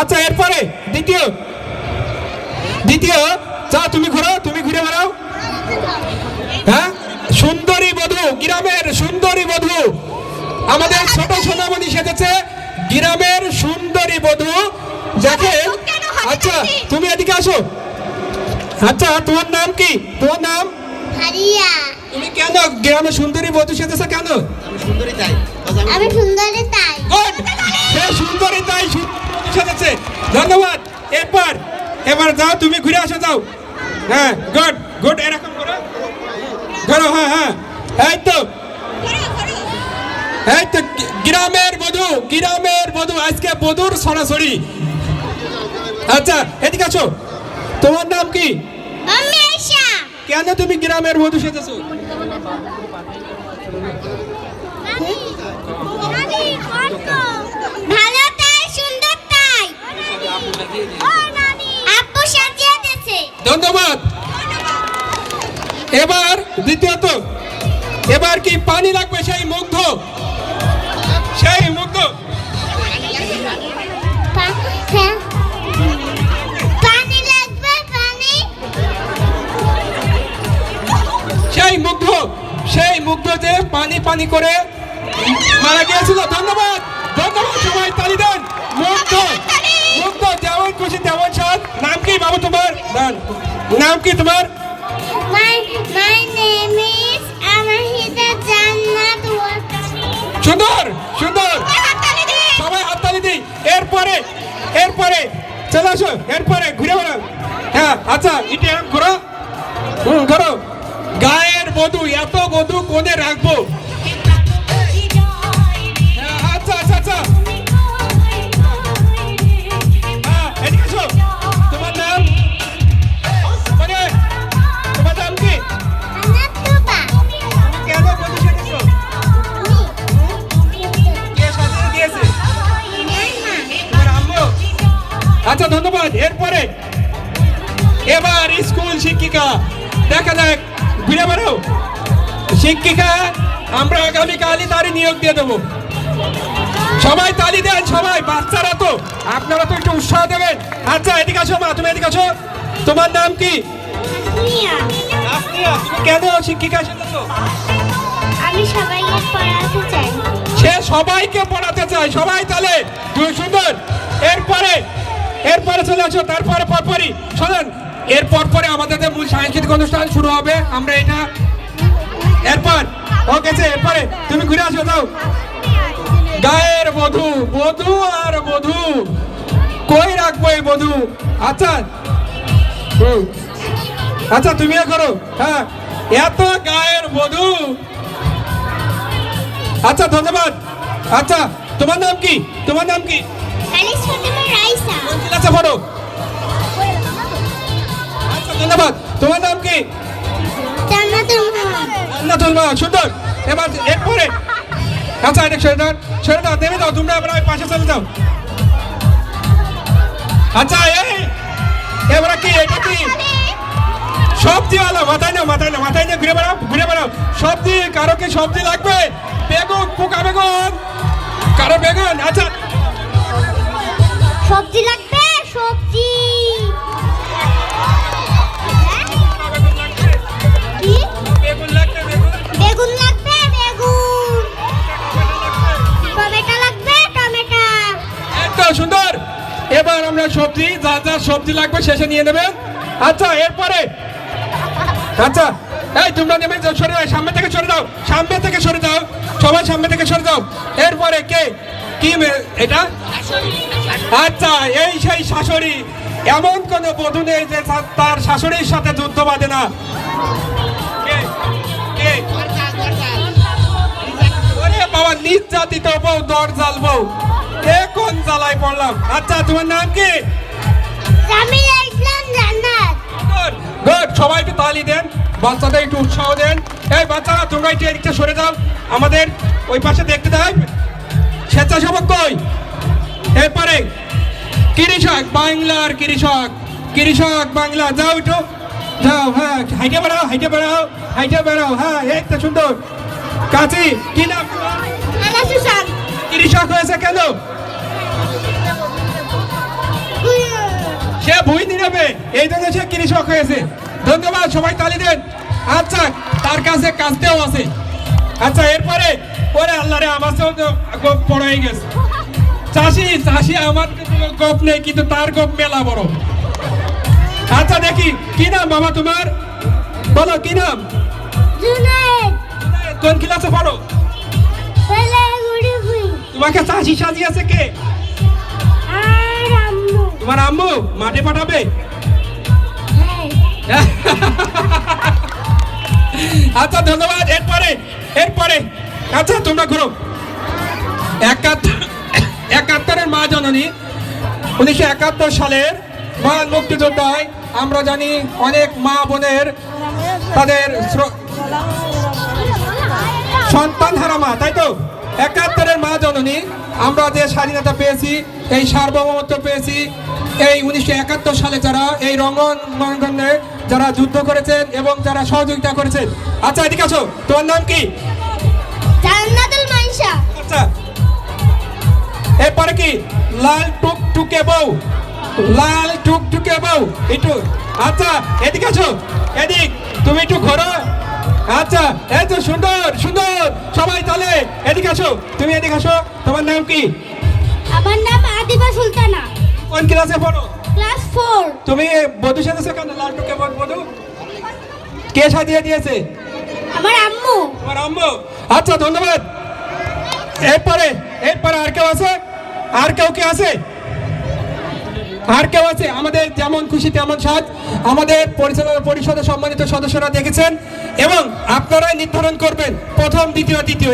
আচ্ছা এরপরে দ্বিতীয় দ্বিতীয় যা তুমি ঘোরো, তুমি ঘুরে বেড়াও। হ্যাঁ, সুন্দরী বধূ, গ্রামের সুন্দরী বধূ, আমাদের ছোট সোনামণি সেজেছে গ্রামের সুন্দরী বধূ। দেখেন, আচ্ছা তুমি এদিকে আসো। আচ্ছা তোমার নাম কি? তোমার নাম? হারিয়া। তুমি কেন গ্রামের সুন্দরী বধূ সেজেছো কেন? আমি সুন্দরী তাই। গুড, সে সুন্দরী তাই সেজেছে। ধন্যবাদ। এবার যাও, তুমি ঘুরে আসো, যাও। হ্যাঁ, গুড গুড, এরকম করো করো। হ্যাঁ হ্যাঁ, এই তো এই তো গ্রামের বধূ, গ্রামের বধূ, আজকে বধূর সরাসরি। আচ্ছা এদিকে আসো। তোমার নাম কি? আমি আয়েশা। কেন তুমি গ্রামের বধূ সেজেছো? ভালো তাই, সুন্দর তাই। আপু সাজিয়ে দিয়েছে। ধন্যবাদ। এবার দ্বিতীয়ত, এবার কি পানি লাগবে? সেই মুগ্ধ, সেই মুগ্ধ। পানি লাগবে, পানি। সেই মুগ্ধ, সেই মুগ্ধ যে পানি পানি করে মারা গিয়েছিল। ধন্যবাদ, ধন্যবাদ, সবাই তালি দেন। মুগ্ধ, মুগ্ধ, যেমন খুশি তেমন সাথ। নাম কি বাবু তোমার? নাম কি তোমার? My name is Amahida Jannat Watani. সুন্দর সুন্দর, সবাই হাততালি দিই। এরপরে চলে আসো, এরপরে ঘুরে বেড়াও। হ্যাঁ আচ্ছা, এটা এরকম করো। করো। গায়ের বধূ, এত বধূ কোণে রাখবো। হ্যাঁ, আচ্ছা আচ্ছা আচ্ছা, হ্যাঁ এদিকে আসো। তোমার নাম? মানে তোমার নাম কি? Anatuba. কেন বধূ সেজেছো? কে সাজিয়ে দিয়েছে? তোমার আম্মু? আচ্ছা ধন্যবাদ। এবার স্কুল শিক্ষিকা, দেখা যাক, ঘুরে বেড়াও। শিক্ষিকা, আমরা আগামীকালই তারই নিয়োগ দিয়ে দেবো। সবাই তালি দেন, সবাই, বাচ্চারা তো, আপনারা তো একটু উৎসাহ দেবেন। আচ্ছা এদিকে আসো মা, তুমি এদিকে আসো। তোমার নাম কি? নাসনিয়া। তুমি কেন শিক্ষিকা সেজেছো? আমি সবাইকে পড়াতে চাই। সে সবাইকে পড়াতে চায়। সবাই তাহলে সুন্দর। এরপরে চলে আসো। তারপরে পরপরই শোনেন, পরে আমাদের যে মূল সাংস্কৃতিক অনুষ্ঠান শুরু হবে, আমরা এটা এরপর ওকে। এরপরে তুমি ঘুরে আসো, যাও। গায়ের বধূ, বধূ আর বধূ, কই রাখবো এই বধূ? আচ্ছা আচ্ছা, তুমিও করো। হ্যাঁ, এত গায়ের বধূ। আচ্ছা ধন্যবাদ। আচ্ছা তোমার নাম কি? তোমার নাম কি? খালিস ফাতেমা রাইসা। কোন ক্লাসে পড়ো? আচ্ছা ধন্যবাদ। তোমার নাম কি? জান্নাতুল মাহমুদ। জান্নাতুল মাহমুদ। সুন্দর। এরপরে আচ্ছা, এটা ছেড়ে দাও, নেমে দাও, তোমরা এবার পাশে চলে যাও। আচ্ছা এবার কি, এটা কি সবজিওয়ালা? মাথায় না, মাথায় না, মাথায় না, ঘুরে বেড়াও। সবজি, কারো কি সবজি লাগবে? বেগুন, পোকা বেগুন, কারো বেগুন? আচ্ছা সবজি লাগবে, সবজি। কি? বেগুন লাগবে, বেগুন লাগবে, বেগুন। টমেটো লাগবে, টমেটো। একদম সুন্দর। এবার আমরা সবজি, যা যা সবজি লাগবে শেষে নিয়ে নেবেন। আচ্ছা এরপরে, আচ্ছা এই তোমরা নেমে সরে যাও, সামনে থেকে সরে যাও, সামনে থেকে সরে যাও, সবাই সামনে থেকে সরে যাও। এরপরে কে কি এটা? আচ্ছা, এই সেই শাশুড়ি। এমন কোন বধূ নেই যে তার শাশুড়ির সাথে যুদ্ধ বাঁধে না। কে কে? ওরে বাবা, নিজ জাতিত বউ, দরজাল বউ, এ কোন জ্বালায় পড়লাম। আচ্ছা তোমার নাম কি? জামিলা ইসলাম জান্নাত। গুড, সবাই একটু তালি দেন, বাচ্চাদের একটু উৎসাহ দেন। এই বাচ্চারা, তোমরা একটু এদিকটা সরে যাও, আমাদের ওই পাশে দেখতে দেয় স্বেচ্ছাসেবক কই। এরপরে কৃষক, বাংলার কৃষক, কৃষক বাংলা, যাও একটু যাও। হ্যাঁ, হাইটে বেড়াও। হ্যাঁ, একটা সুন্দর কাছি। কি নাম তোমার? আনা সুশান। কৃষক হয়েছে কেন? পুঁই নেবে, এই জন্য সে কৃষক হয়েছে। ধন্যবাদ, সবাই তালি দেন। আচ্ছা, তার কাছে কাজটাও আছে। আচ্ছা, এরপরে ওরে আল্লাহ রে, আমার তো গোপ বড় হয়ে গেছে। চাষি চাষি আমার গোপ নেই, কিন্তু তার গোপ মেলা বড়। আচ্ছা, দেখি কি নাম বাবা তোমার, বলো কি নাম? জুনায়েদ কোন ক্লাসে পড়ো? বেলাগুড়ি তোমাকে চাষি সাজিয়েছে কে? আর আম্মু তোমার আম্মু মাঠে পাঠাবে? হ্যাঁ আচ্ছা, ধন্যবাদ। এরপরে এরপরে আচ্ছা, তোমরা ঘুরো। 71-এর মা জননী, 1971 সালের মহান মুক্তিযোদ্ধায় আমরা জানি অনেক মা বোনের তাদের সন্তান হারা মা, তাই তো? 71-এর মা জননী, আমরা যে স্বাধীনতা পেয়েছি, এই সার্বভৌমত্ব পেয়েছি, এই 1971 সালে যারা এই রঙ্গনে যারা যুদ্ধ করেছেন এবং যারা সহযোগিতা করেছেন। আচ্ছা, এদিকে আসো, তোমার নাম কি? জান্নাতুল মাইশা আচ্ছা, এরপরে কি? লাল টুকটুকে বউ, লাল টুকটুকে বউ একটু। আচ্ছা, এদিকে আসো, এদিক তুমি একটু ঘোরো। আচ্ছা, এই তো সুন্দর সুন্দর, সবাই তাহলে এদিকে আসো, তুমি এদিকে আসো। তোমার নাম কি? আমার নাম আদিবা সুলতানা, কোন ক্লাসে পড়ো? ক্লাস 4। তুমি বধূ সাজেছো কেন? লাল টুকে বধূ কে সাজিয়ে দিয়েছে? আমার আম্মু। তোমার আম্মু। আচ্ছা, ধন্যবাদ। এরপরে এরপরে আর কেউ আছে? আর কেউ কে আছে? আর কেউ আছে? আমাদের যেমন খুশি তেমন সাজ আমাদের পরিচালনা পরিষদের সম্মানিত সদস্যরা দেখেছেন এবং আপনারাই নির্ধারণ করবেন প্রথম, দ্বিতীয়, তৃতীয়।